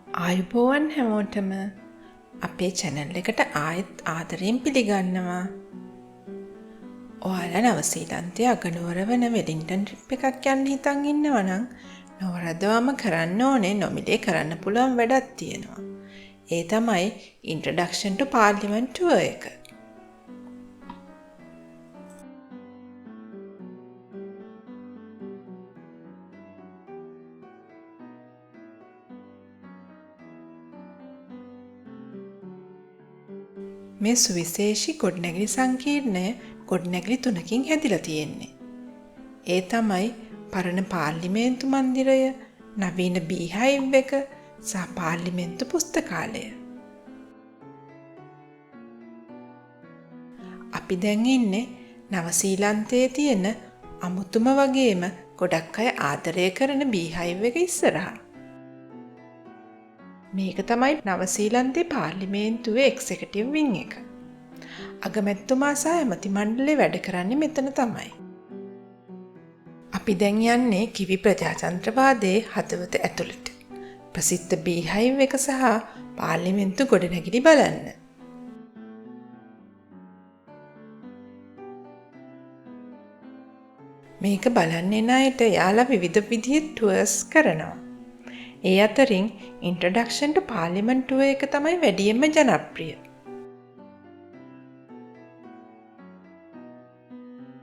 ආයුබෝවන් හැමෝටම අපේ channel එකට ආයෙත් ආදරයෙන් පිළිගන්නවා. ඔයාලා නවසීලන්තයේ අගනුවර වන වෙලින්ටන් ට්‍රිප් එකක් යන්න හිතන් ඉන්නවා නම් නොවරදවම කරන්න ඕනේ නොමිලේ කරන්න පුළුවන් වැඩක් තියෙනවා. ඒ තමයි Introduction to Parliament tour එක. මේ සුවිශේෂී ගොඩනැගිලි සංකීර්ණය ගොඩනැගිලි 3කින් හැදිලා තියෙන්නේ. ඒ තමයි පරණ පාර්ලිමේන්තු මන්දිරය, නවීන බීහයිව් එක සහ පාර්ලිමේන්තු පුස්තකාලය. අපි දැන් ඉන්නේ නවසීලන්තයේ තියෙන අමුතුම වගේම ගොඩක් අය ආදරය කරන බීහයිව් එක ඉස්සරහා. මේක තමයි නවසීලන්තේ පාර්ලිමේන්තුවේ එක්සිකියුටිව් වින් එක. අගමැතිතුමා සහ ඇමති මණ්ඩලය වැඩ කරන්නේ මෙතන තමයි. අපි දැන් යන්නේ කිවි ප්‍රජාතන්ත්‍රවාදයේ හදවත ඇතුළට. ප්‍රසිද්ධ බීහයිව් එක සහ පාර්ලිමේන්තු ගොඩනැගිලි බලන්න. මේක බලන්න එන අයට යාලා විවිධ විදිහේ ටුවර්ස් කරනවා. ඒ අතරින් Introduction to Parliament tour එක තමයි වැඩියෙන්ම ජනප්‍රිය.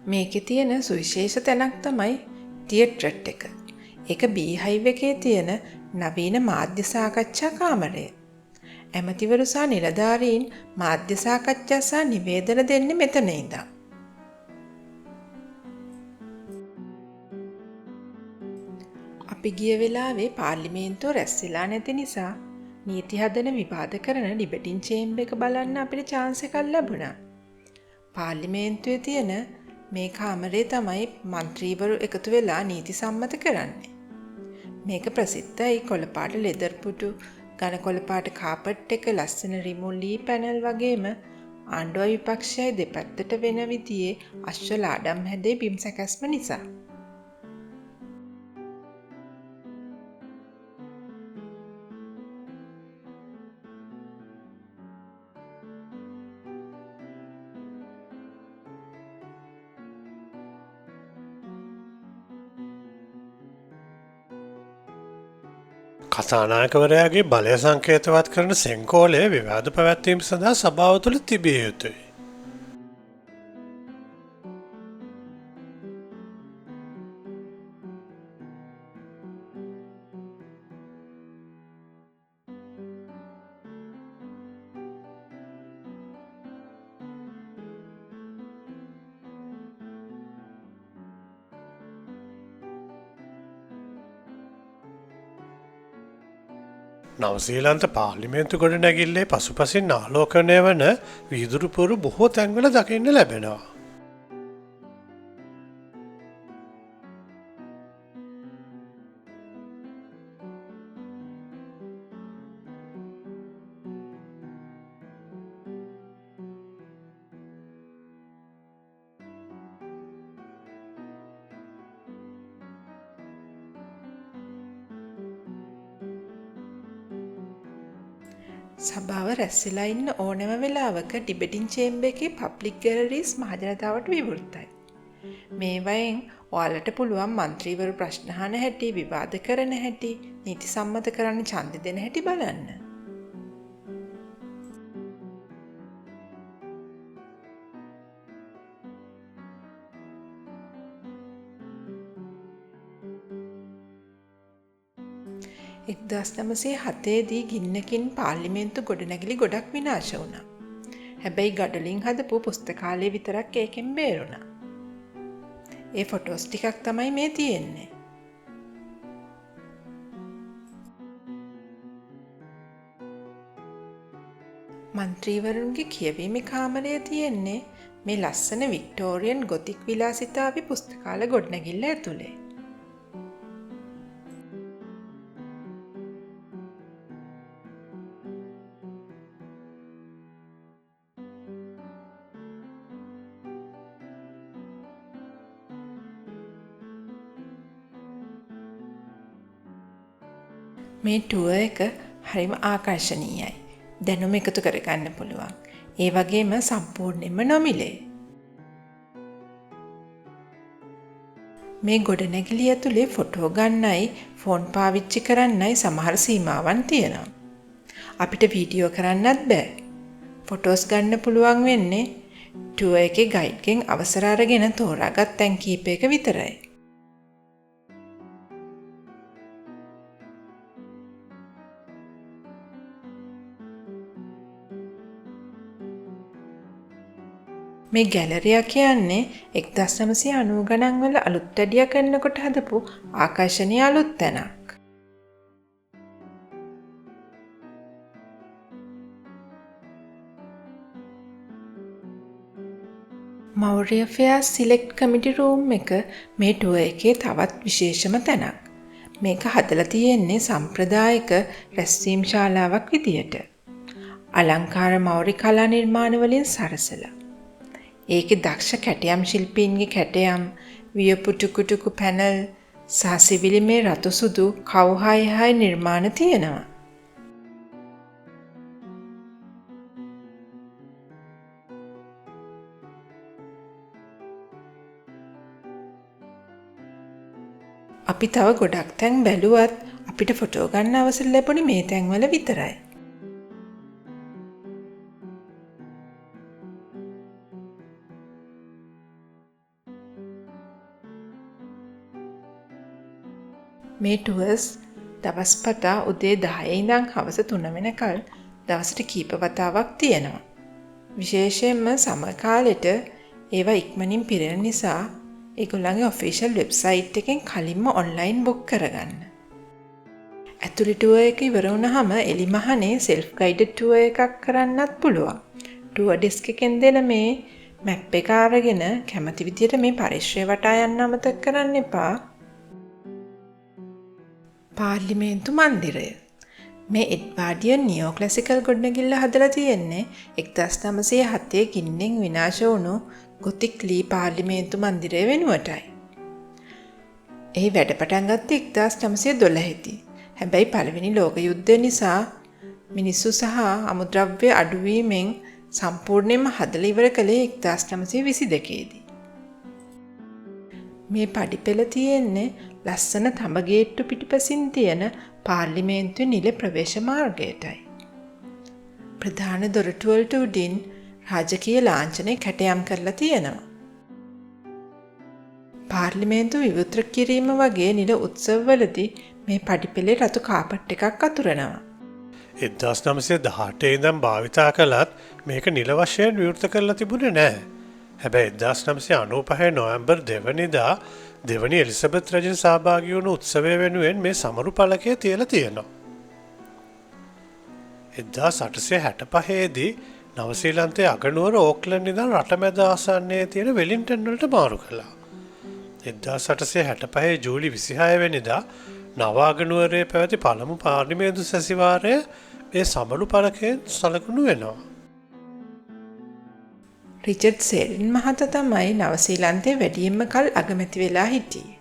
මේකේ තියෙන සුවිශේෂ තැනක් තමයි තියටර් එක. ඒක බීහයිව් එකේ තියෙන නවීන මාධ්‍ය සාකච්ඡා කාමරය. ඇමතිවරු සහ නිලධාරීන් මාධ්‍ය සාකච්ඡා සහ නිවේදන දෙන්නේ මෙතන ඉඳන්. අපි ගිය වෙලාවේ පාර්ලිමේන්තුව රැස් වෙලා නැති නිසා නීති හදන විවාද කරන ඩිබේටින් චේම්බර් එක බලන්න අපිට chance එකක් ලැබුණා. පාර්ලිමේන්තුවේ තියෙන මේ කාමරේ තමයි മന്ത്രിවරු එකතු වෙලා නීති සම්මත කරන්නේ. මේක ප්‍රසිද්ධයි කොළපාට ලෙදර් පුටු, ඝන කොළපාට කාපට් එක, ලස්සන රිමූවල් ලී පැනල් වගේම ආණ්ඩුව විපක්ෂයයි දෙපැත්තට වෙන විදිහේ අශ්ව ලාඩම් හැදේ බිම් සැකැස්ම නිසා. කථානායකවරයාගේ බලය සංකේතවත් කරන සෙංකෝලය විවාද පැවැත්වීම සඳහා සභාව තුළ තිබිය යුතුයි. නවසීලන්ත පාර්ලිමේන්තු ගොඩනැගිල්ලේ පසුපසින් ආලෝකනය වන වීදුරු පුවරු බොහෝ තැන්වල දකින්න ලැබෙනවා. සභාව රැස් වෙලා ඉන්න ඕනෑම වෙලාවක ඩිබේටින් චේම්බර් එකේ පබ්ලික් ගැලරීස් මහජනතාවට විවෘතයි. මේවයින් ඔයාලට පුළුවන් മന്ത്രിවරු ප්‍රශ්න අහන හැටි, විවාද කරන හැටි, නීති සම්මත කරන්න ඡන්දෙ දෙන හැටි බලන්න. එක්දස් නමසේ හතේදී ගින්නකින් පාර්ලිමේන්තු ගොඩනැගිලි ගොඩක් විනාශ වුණා. හැබැයි ගඩොලින් හදපු පුස්තකාලය විතරක් ඒකෙන් බේරුණා. ඒ ෆොටෝස් ටිකක් තමයි මේ තියෙන්නේ. മന്ത്രിවරුන්ගේ කියවීමේ කාමරය තියෙන්නේ මේ ලස්සන වික්ටෝරියන් ගොතික් විලාසිතාවේ පුස්තකාල ගොඩනැගිල්ල ඇතුලේ. මේ ටුවර් එක හරිම ආකර්ශනීයයි. දැනුම එකතු කරගන්න පුළුවන්. ඒ වගේම සම්පූර්ණයෙන්ම නොමිලේ. මේ ගොඩනැගිලි ඇතුලේ ෆොටෝ ගන්නයි ෆෝන් පාවිච්චි කරන්නයි සමහර සීමාවන් තියෙනවා. අපිට වීඩියෝ කරන්නත් බෑ. ෆොටෝස් ගන්න පුළුවන් වෙන්නේ ටුවර් එකේ ගයිඩ්ගෙන් අවසර අරගෙන තෝරාගත් තැන් කීපයක විතරයි. මේ ගැලරියා කියන්නේ 1990 ගණන් වල අලුත් වැඩියා කරනකොට හදපු ආකර්ෂණීය අලුත් තැනක්. මෞර්ය ෆෙයාර් සිලෙක්ට් කමිටි රූම් එක මේ ටුවර් එකේ තවත් විශේෂම තැනක්. මේක හදලා තියෙන්නේ සම්ප්‍රදායික රැස්වීම් ශාලාවක් විදියට. අලංකාර මෞර්ය කලා නිර්මාණ වලින් සරසලා. ඒකේ දක්ෂ කැටයම් ශිල්පීන්ගේ කැටයම්, වියපුටුකුටුකු පැනල් සහ සිවිලිමේ රතු සුදු කවුහයි නිර්මාණ තියෙනවා. අපි තව ගොඩක් තැන් බැලුවත් අපිට ෆොටෝ ගන්න අවසර ලැබුණේ මේ තැන්වල විතරයි. මේ ටුවර්ස් දවස් පතා උදේ 10 ඉඳන් හවස 3 වෙනකල් දවසට කීප වතාවක් තියෙනවා. විශේෂයෙන්ම සමර් කාලෙට ඒවා ඉක්මනින් පිරෙන නිසා ඒගොල්ලන්ගේ ඔෆිෂියල් වෙබ්සයිට් එකෙන් කලින්ම ඔන්ලයින් බුක් කරගන්න. ඇතුළේ ටුවර් එක ඉවර වුණාම එලිමහනේ සෙල්ෆ් ගයිඩඩ් ටුවර් එකක් කරන්නත් පුළුවන්. ටුවර් ඩෙස්ක් එකෙන් දෙන මේ මැප් එක අරගෙන කැමති විදියට මේ පරිශ්‍රය වටා යන්න අමතක කරන්න එපා. පාර්ලිමේන්තු මන්දිරය. මේ එඩ්වාඩියන් නියෝ ක්ලාසිකල් ගොඩනැගිල්ල හදලා තියෙන්නේ 1907 ගින්නෙන් විනාශ වුණු ගොතික් ලී පාර්ලිමේන්තු මන්දිරය වෙනුවටයි. එහි වැඩ පටන් ගත්තේ 1912 දී. හැබැයි පළවෙනි ලෝක යුද්ධය නිසා මිනිස්සු සහ අමුද්‍රව්‍ය අඩුවීමෙන් සම්පූර්ණයෙන්ම හදලා ඉවර කළේ 1922 දී. මේ පඩිපෙළ තියෙන්නේ ලස්සන තඹ ගේට්ටු පිටිපසින් තියෙන පාර්ලිමේන්තුවේ නිල ප්‍රවේශ මාර්ගයටයි. ප්‍රධාන දොරටු වලට උඩින් රාජකීය ලාංඡනය කැටයම් කරලා තියෙනවා. පාර්ලිමේන්තු විවෘත කිරීම වගේ නිල උත්සවවලදී මේ පඩිපෙළේ රතු කාපට් එකක් අතුරනවා. 1918 ඉඳන් භාවිතා කළත් මේක නිල වශයෙන් විවෘත කරලා තිබුණේ නැහැ. හැබැයි 1995 නොවැම්බර් 2 වෙනිදා දෙවනි එලිසබෙත් රජුන් සහභාගී වුණු උත්සවය වෙනුවෙන් මේ සමරු පළකය තියලා තියෙනවා. 1865 දී නවසීලන්තයේ අගනුවර ඕක්ලන්ඩ් ඉඳන් රටමැද ආසන්නයේ තියෙන වෙලින්ටන් වලට මාරු කළා. 1865 ජූලි 26 වෙනිදා නව අගනුවරේ පැවති පළමු පාර්ලිමේන්තු සැසිවාරය මේ සමරු පළකයෙන් සලකුණු වෙනවා. රිචඩ් සේරින් මහතා තමයි නවසීලන්තයේ වැඩියෙන්ම කල් අගමැති වෙලා හිටියේ.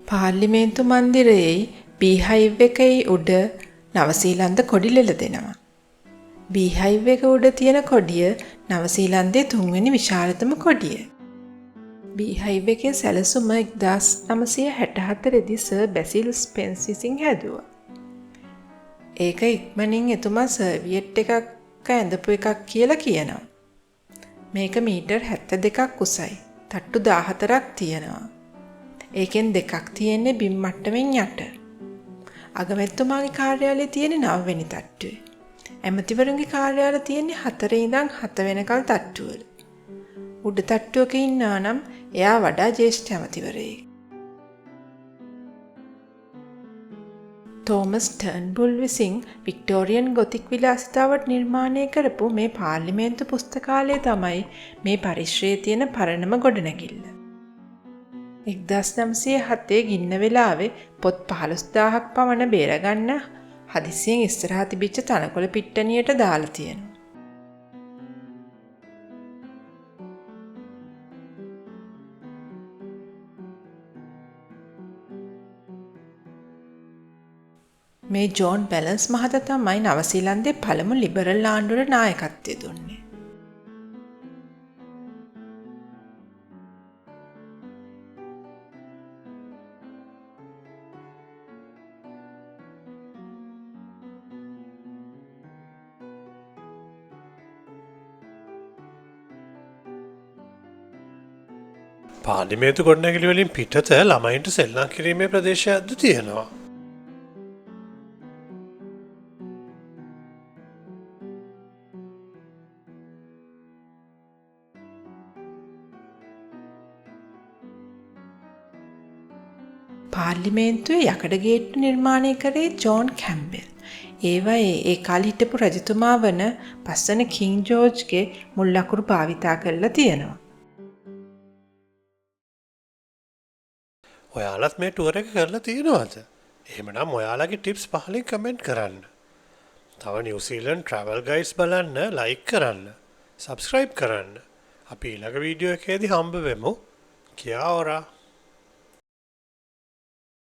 පාර්ලිමේන්තු මන්දිරයේ බීහයිව් එකේ උඩ නවසීලන්ත කොඩි ලෙල දෙනවා. බීහයිව් එක උඩ තියෙන කොඩිය නවසීලන්තයේ 3 වෙනි විශාලතම කොඩිය. බීහයිව් එකේ සැලසුම 1964 දී සර් බැසිල් ස්පෙන්ස් විසින් හැදුවා. ඒක ඉක්මනින් එතුමා සර්වියට් එකක් ඇඳපු එකක් කියලා කියනවා. මේක මීටර් 72ක් උසයි. තට්ටු 14ක් තියෙනවා. ඒකෙන් දෙකක් තියෙන්නේ බිම් මට්ටමින් යට. අගමැතිතුමාගේ කාර්යාලය තියෙන්නේ 9 වෙනි තට්ටුවේ. ඇමතිවරුන්ගේ කාර්යාල තියෙන්නේ 4 ඉඳන් 7 වෙනකල් තට්ටුවල. උඩ තට්ටුවක ඉන්නා නම් එයා වඩා ජ්‍යෙෂ්ඨ ඇමතිවරයෙක්. තෝමස් ටර්න්බුල් විසින් වික්ටෝරියන් ගොතික් විලාසිතාවට නිර්මාණය කරපු මේ පාර්ලිමේන්තු පුස්තකාලය තමයි මේ පරිශ්‍රයේ තියෙන පරණම ගොඩනැගිල්ල. 1907 ගින්න වෙලාවේ පොත් 15000ක් පමණ බේරගන්න හදිසියෙන් ඉස්සරහා තිබිච්ච තනකොළ පිට්ටනියට දාලා තියෙනවා. මේ ජෝන් බැලන්ස් මහතා තමයි නවසීලන්තයේ පළමු ලිබරල් ආණ්ඩුවට නායකත්වය දුන්නේ. පාර්ලිමේන්තු ගොඩනැගිලි වලින් පිටත ළමයින්ට සෙල්ලම් කිරීමේ ප්‍රදේශයක්ද තියෙනවා. පාර්ලිමේන්තුවේ යකඩ ගේට්ටු නිර්මාණය කරේ ජෝන් කැම්බෙල්. ඒවයේ ඒ කාලේ හිටපු රජතුමා වන පස්වන කිං ජෝර්ජ්ගේ මුල් ලකුරු භාවිතා කරලා තියෙනවා. ඔයාලත් මේ ටුවර් එක කරලා තියෙනවද? එහෙමනම් ඔයාලගේ ටිප්ස් පහලින් කමෙන්ට් කරන්න. තව නිව්සීලන්ඩ් ට්‍රැවල් ගයිඩ්ස් බලන්න ලයික් කරන්න. සබ්ස්ක්‍රයිබ් කරන්න. අපි ඊළඟ වීඩියෝ එකේදී හම්බ වෙමු. කියා ඔරා